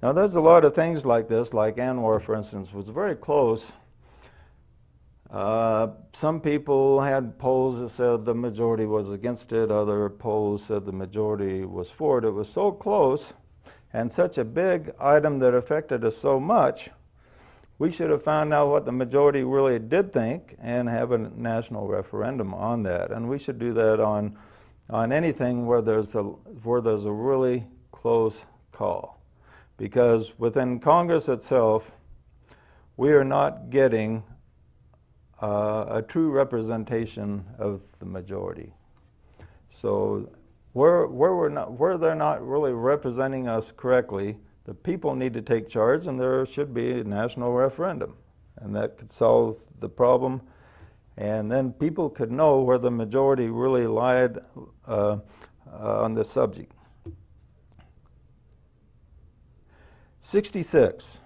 Now there's a lot of things like this, like ANWR, for instance, was very close. Some people had polls that said the majority was against it, other polls said the majority was for it. It was so close and such a big item that affected us so much, we should have found out what the majority really did think and have a national referendum on that. And we should do that on anything where there's a really close call. Because within Congress itself, we are not getting a true representation of the majority. So where they're not really representing us correctly, the people need to take charge, and there should be a national referendum. And that could solve the problem. And then people could know where the majority really lied on this subject. 66.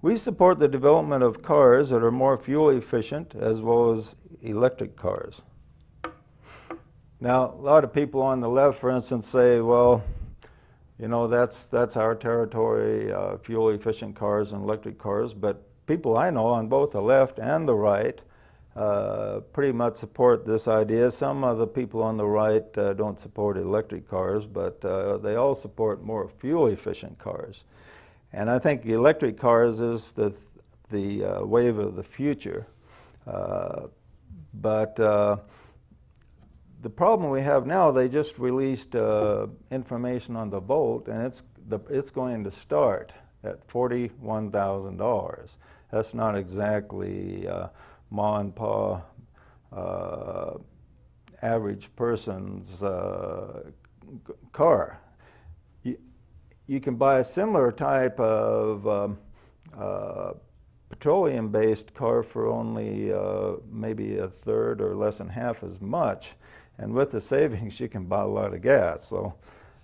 We support the development of cars that are more fuel efficient as well as electric cars. Now, a lot of people on the left, for instance, say, well, you know, that's our territory, fuel efficient cars and electric cars, but people I know on both the left and the right pretty much support this idea. Some of the people on the right don't support electric cars, but they all support more fuel efficient cars. And I think electric cars is the wave of the future. But the problem we have now, they just released information on the Volt, and it's going to start at $41,000. That's not exactly ma and pa average person's car. You can buy a similar type of petroleum-based car for only maybe a third or less than half as much. And with the savings, you can buy a lot of gas. So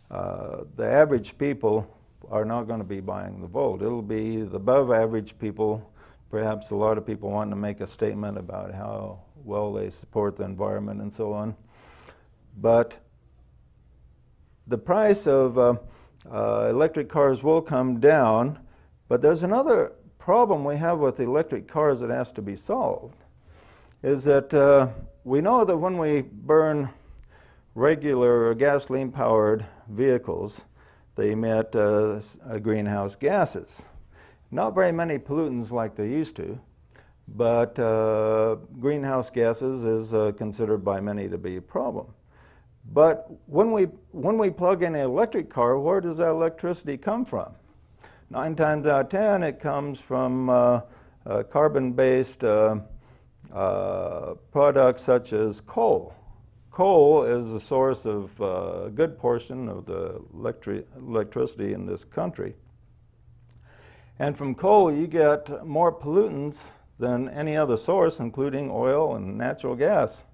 the average people are not going to be buying the Volt. It'll be the above average people, perhaps a lot of people wanting to make a statement about how well they support the environment and so on. But the price of electric cars will come down, but there's another problem we have with electric cars that has to be solved, is that we know that when we burn regular gasoline-powered vehicles, they emit greenhouse gases. Not very many pollutants like they used to, but greenhouse gases is considered by many to be a problem. But when we plug in an electric car, where does that electricity come from? 9 times out of 10, it comes from carbon-based products such as coal. Coal is the source of a good portion of the electricity in this country. And from coal, you get more pollutants than any other source, including oil and natural gas.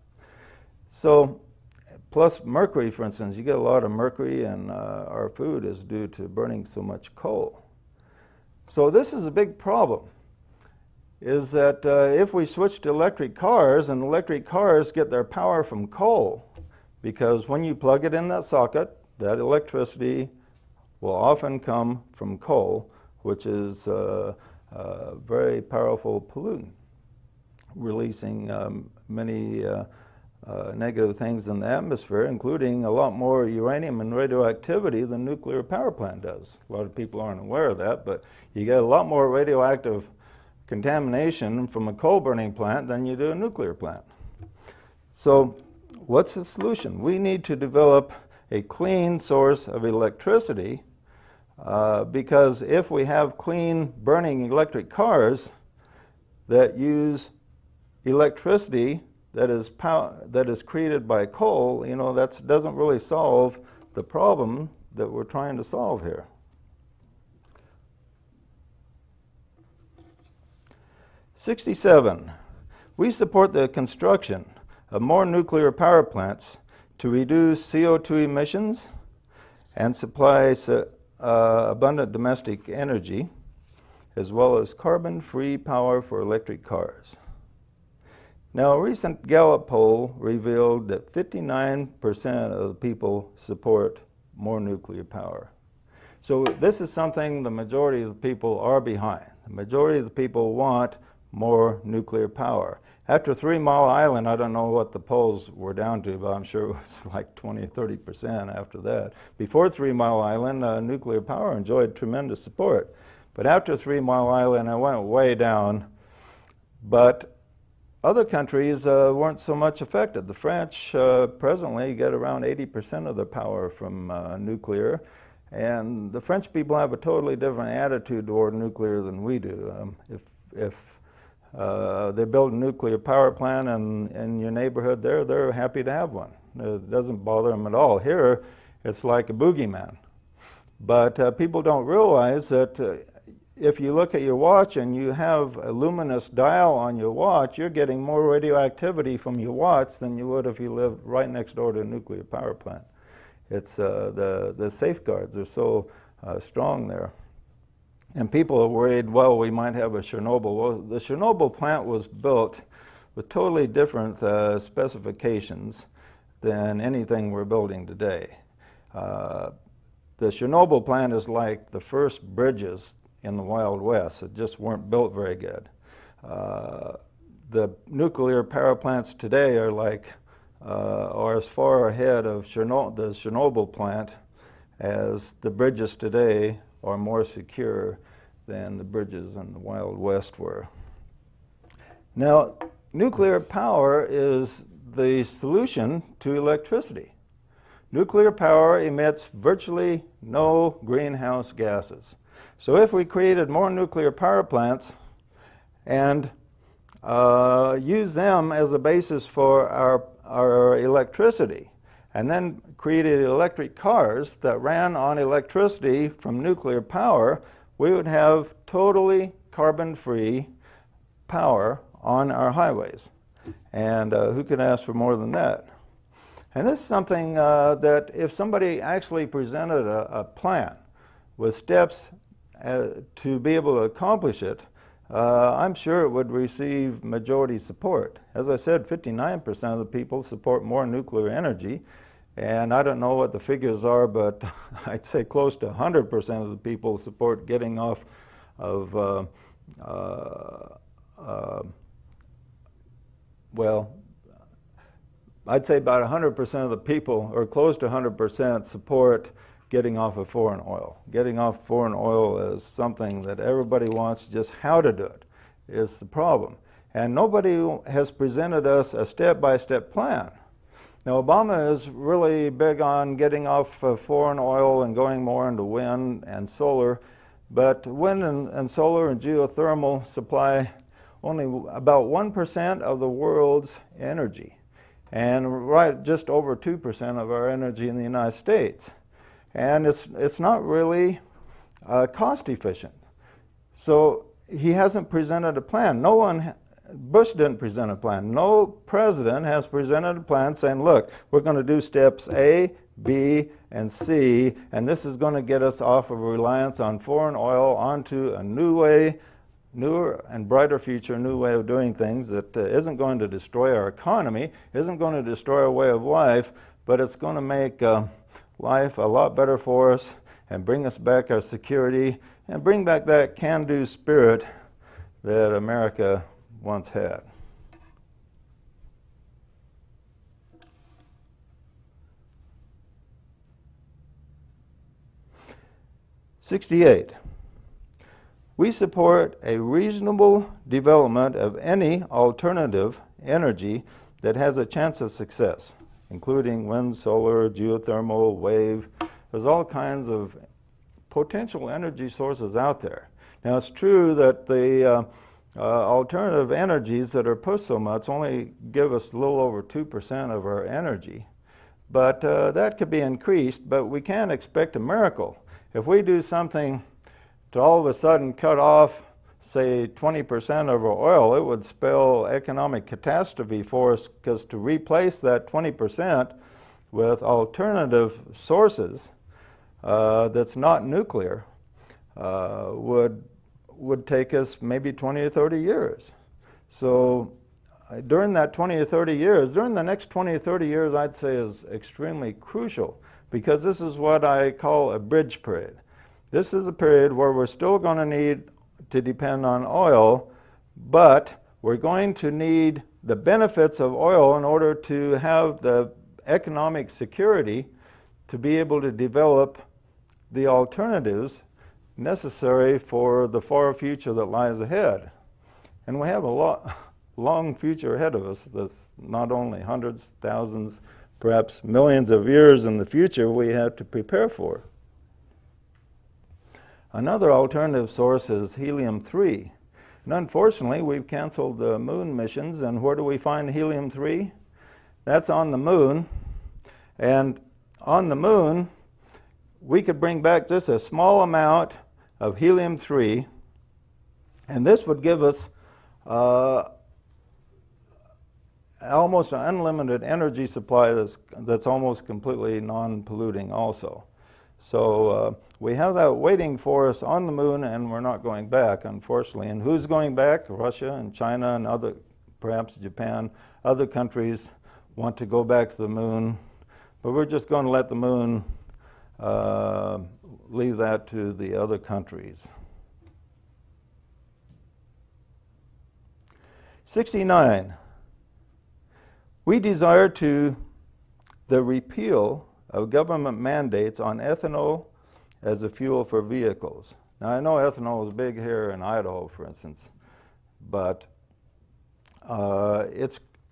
So, plus mercury, for instance, you get a lot of mercury in our food is due to burning so much coal. So this is a big problem, is that if we switch to electric cars, and electric cars get their power from coal, because when you plug it in that socket, that electricity will often come from coal, which is a very powerful pollutant, releasing many negative things in the atmosphere, including a lot more uranium and radioactivity than a nuclear power plant does. A lot of people aren't aware of that, but you get a lot more radioactive contamination from a coal burning plant than you do a nuclear plant. So what's the solution? We need to develop a clean source of electricity because if we have clean burning electric cars that use electricity that is created by coal, you know, that doesn't really solve the problem that we're trying to solve here. '67. We support the construction of more nuclear power plants to reduce CO2 emissions and supply abundant domestic energy, as well as carbon-free power for electric cars. Now, a recent Gallup poll revealed that 59% of the people support more nuclear power. So this is something the majority of the people are behind. The majority of the people want more nuclear power. After 3 Mile Island, I don't know what the polls were down to, but I'm sure it was like 20, 30% after that. Before 3 Mile Island, nuclear power enjoyed tremendous support. But after 3 Mile Island, it went way down. But other countries weren't so much affected. The French presently get around 80% of their power from nuclear. And the French people have a totally different attitude toward nuclear than we do. If they build a nuclear power plant in your neighborhood there, they're happy to have one. It doesn't bother them at all. Here, it's like a boogeyman. But people don't realize that if you look at your watch and you have a luminous dial on your watch, you're getting more radioactivity from your watch than you would if you lived right next door to a nuclear power plant. It's the safeguards are so strong there. And people are worried, well, we might have a Chernobyl. Well, the Chernobyl plant was built with totally different specifications than anything we're building today. The Chernobyl plant is like the first bridges in the Wild West. It just weren't built very good. The nuclear power plants today are like, are as far ahead of the Chernobyl plant as the bridges today are more secure than the bridges in the Wild West were. Now, nuclear power is the solution to electricity. Nuclear power emits virtually no greenhouse gases. So if we created more nuclear power plants and use them as a basis for our electricity, and then created electric cars that ran on electricity from nuclear power, we would have totally carbon-free power on our highways. And who could ask for more than that? And this is something that if somebody actually presented a plan with steps to be able to accomplish it, I'm sure it would receive majority support. As I said, 59% of the people support more nuclear energy. And I don't know what the figures are, but I'd say close to 100% of the people support getting off of, well, I'd say about 100% of the people, or close to 100%, support getting off of foreign oil. Getting off foreign oil is something that everybody wants, just how to do it is the problem. And nobody has presented us a step-by-step plan. Now, Obama is really big on getting off foreign oil and going more into wind and solar, but wind and solar and geothermal supply only about 1% of the world's energy, and right just over 2% of our energy in the United States. And it's not really cost efficient. So he hasn't presented a plan. Bush didn't present a plan. No president has presented a plan saying, look, we're going to do steps A, B, and C, and this is going to get us off of reliance on foreign oil onto a new way, newer and brighter future, new way of doing things that isn't going to destroy our economy, isn't going to destroy our way of life, but it's going to make life a lot better for us and bring us back our security and bring back that can-do spirit that America once had. '68. We support a reasonable development of any alternative energy that has a chance of success, including wind, solar, geothermal, wave. There's all kinds of potential energy sources out there. Now, it's true that the alternative energies that are pushed so much only give us a little over 2% of our energy. But that could be increased, but we can't expect a miracle. If we do something to all of a sudden cut off, say, 20% of our oil, it would spell economic catastrophe for us, because to replace that 20% with alternative sources that's not nuclear would take us maybe 20 or 30 years. So during that 20 or 30 years, during the next 20 or 30 years, I'd say is extremely crucial, because this is what I call a bridge period. This is a period where we're still going to need to depend on oil, but we're going to need the benefits of oil in order to have the economic security to be able to develop the alternatives necessary for the far future that lies ahead. And we have a long future ahead of us that's not only hundreds, thousands, perhaps millions of years in the future we have to prepare for. Another alternative source is helium-3. And unfortunately, we've canceled the moon missions, and where do we find helium-3? That's on the moon. And on the moon, we could bring back just a small amount of helium-3, and this would give us almost an unlimited energy supply that's almost completely non-polluting also. So we have that waiting for us on the moon, and we're not going back, unfortunately. And who's going back? Russia and China and other, perhaps Japan, other countries want to go back to the moon, but we're just going to let the moon leave that to the other countries. 69. We desire the repeal of government mandates on ethanol as a fuel for vehicles. Now, I know ethanol is big here in Idaho, for instance, but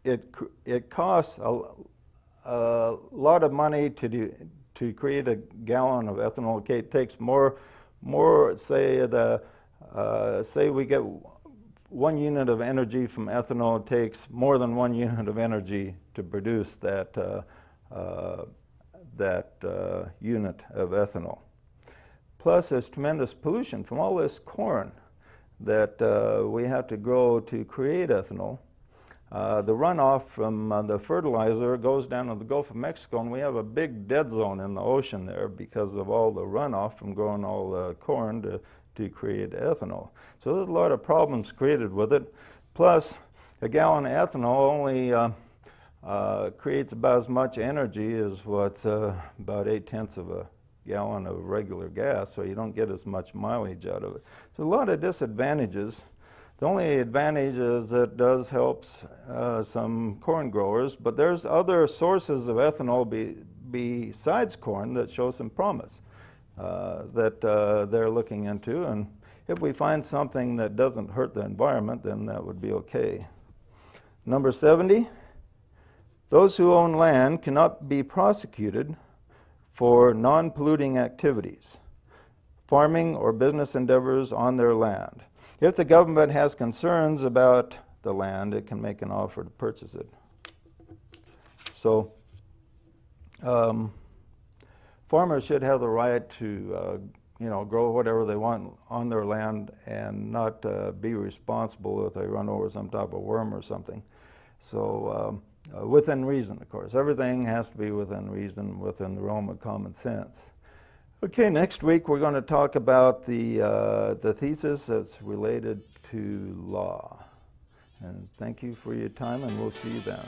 it costs a lot of money to create a gallon of ethanol. It takes more say we get 1 unit of energy from ethanol. It takes more than 1 unit of energy to produce that unit of ethanol. Plus, there's tremendous pollution from all this corn that we have to grow to create ethanol. The runoff from the fertilizer goes down to the Gulf of Mexico, and we have a big dead zone in the ocean there because of all the runoff from growing all the corn to create ethanol. So there's a lot of problems created with it. Plus, a gallon of ethanol only creates about as much energy as what about 8/10 of a gallon of regular gas, so you don't get as much mileage out of it. So a lot of disadvantages. The only advantage is it does help some corn growers, but there's other sources of ethanol besides corn that show some promise that they're looking into, and if we find something that doesn't hurt the environment, then that would be okay. Number 70, those who own land cannot be prosecuted for non-polluting activities, farming or business endeavors on their land. If the government has concerns about the land, it can make an offer to purchase it. So farmers should have the right to grow whatever they want on their land and not be responsible if they run over some type of worm or something. So within reason, of course. Everything has to be within reason, within the realm of common sense. Okay, next week we're going to talk about the thesis that's related to law. And thank you for your time, and we'll see you then.